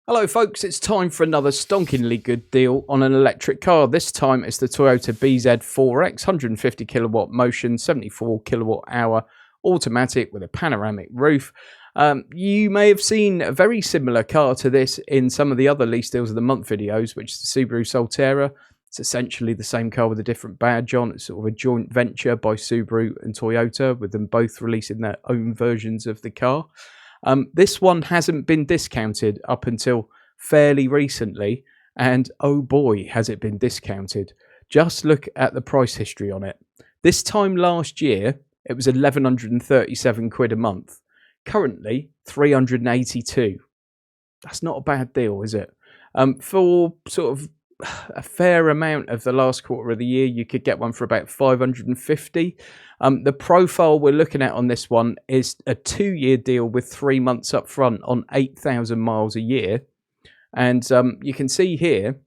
Hello folks, it's time for another stonkingly good deal on an electric car. This time it's the Toyota BZ4X 150 kilowatt motion, 74 kilowatt hour automatic with a panoramic roof. You may have seen a very similar car to this in some of the other lease deals of the month videos, which is the Subaru Solterra. It's essentially the same car with a different badge on. It's sort of a joint venture by Subaru and Toyota, with them both releasing their own versions of the car. This one hasn't been discounted up until fairly recently, and oh boy has it been discounted. Just look at the price history on it. This time last year it was £1,137 a month. Currently £382. That's not a bad deal, is it? For sort of a fair amount of the last quarter of the year, you could get one for about £550. The profile we're looking at on this one is a 2-year deal with 3 months up front on 8,000 miles a year. And you can see here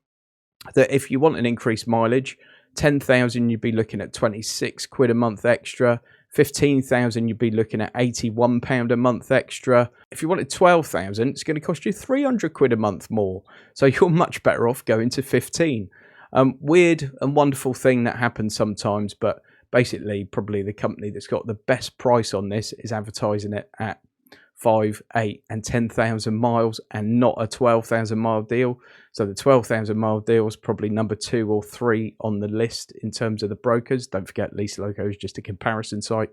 that if you want an increased mileage, 10,000 you'd be looking at £26 a month extra. 15,000 you'd be looking at £81 a month extra. If you wanted 12,000, it's going to cost you £300 a month more. So you're much better off going to 15. Weird and wonderful thing that happens sometimes, but basically probably the company that's got the best price on this is advertising it at 5, 8 and 10,000 miles and not a 12,000 mile deal. So the 12,000 mile deal is probably number 2 or 3 on the list in terms of the brokers. Don't forget, Lease Loco is just a comparison site.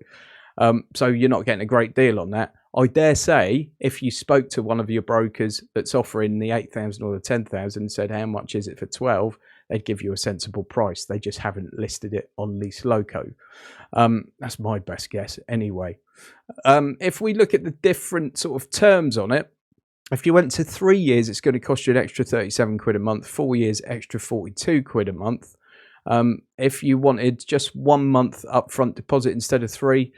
So you're not getting a great deal on that. I dare say if you spoke to one of your brokers that's offering the 8,000 or the 10,000 and said, how much is it for 12? They'd give you a sensible price. They just haven't listed it on Lease Loco. That's my best guess anyway. If we look at the different sort of terms on it, if you went to 3 years, it's going to cost you an extra £37 a month. 4 years, extra £42 a month. If you wanted just 1 month upfront deposit instead of 3,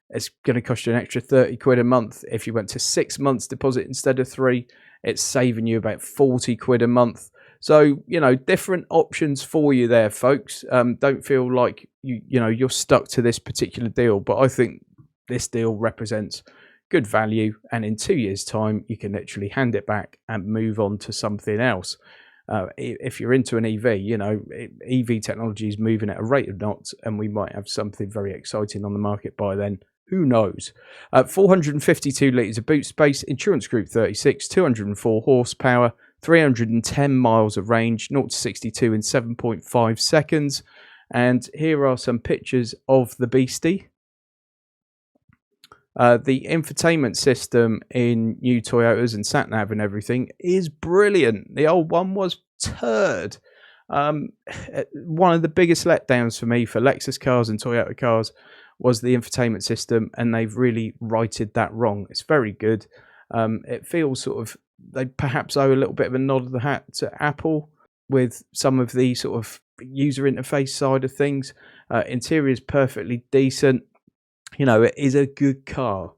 it's going to cost you an extra £30 a month. If you went to 6 months deposit instead of 3, it's saving you about £40 a month. So, you know, different options for you there, folks. Don't feel like you're stuck to this particular deal, but I think this deal represents good value, and in 2 years' time, you can literally hand it back and move on to something else. If you're into an EV, EV technology is moving at a rate of knots, and we might have something very exciting on the market by then. Who knows? 452 litres of boot space, insurance group 36, 204 horsepower, 310 miles of range, 0 to 62 in 7.5 seconds. And here are some pictures of the beastie. The infotainment system in new Toyotas and sat-nav and everything is brilliant. The old one was turd. One of the biggest letdowns for me for Lexus cars and Toyota cars was the infotainment system, and they've really righted that wrong. It's very good. It feels sort of, they perhaps owe a little bit of a nod of the hat to Apple with some of the sort of user interface side of things. Interior is perfectly decent. It is a good car,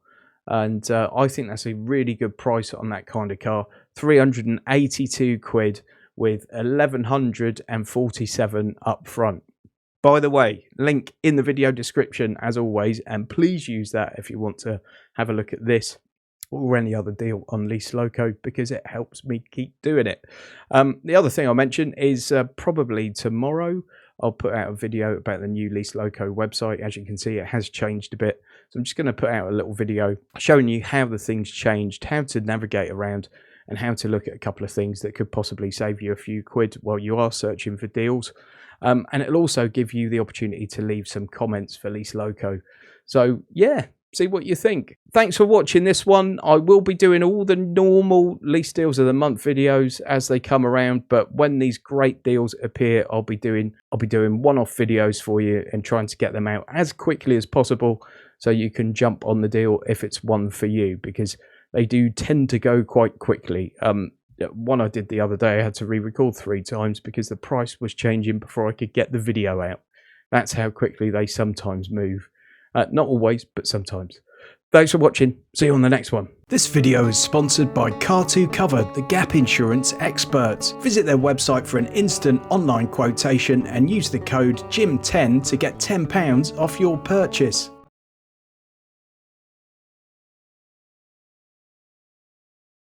and I think that's a really good price on that kind of car. £382 with 1,147 up front. By the way, link in the video description as always, and please use that if you want to have a look at this or any other deal on Lease Loco, because it helps me keep doing it. The other thing I'll mention is probably tomorrow I'll put out a video about the new Lease Loco website. As you can see, it has changed a bit. So I'm just going to put out a little video showing you how the things changed, how to navigate around, and how to look at a couple of things that could possibly save you a few quid while you are searching for deals. And it'll also give you the opportunity to leave some comments for Lease Loco. So yeah, see what you think. Thanks for watching this one. I will be doing all the normal lease deals of the month videos as they come around, but when these great deals appear, I'll be doing one-off videos for you and trying to get them out as quickly as possible so you can jump on the deal if it's one for you, because they do tend to go quite quickly. One I did the other day, I had to re-record 3 times because the price was changing before I could get the video out. That's how quickly they sometimes move. Not always, but sometimes. Thanks for watching. See you on the next one. This video is sponsored by 𝘾𝙃𝙼𝙉𝙆𝙆, the gap insurance experts. Visit their website for an instant online quotation and use the code GYM10 to get £10 off your purchase.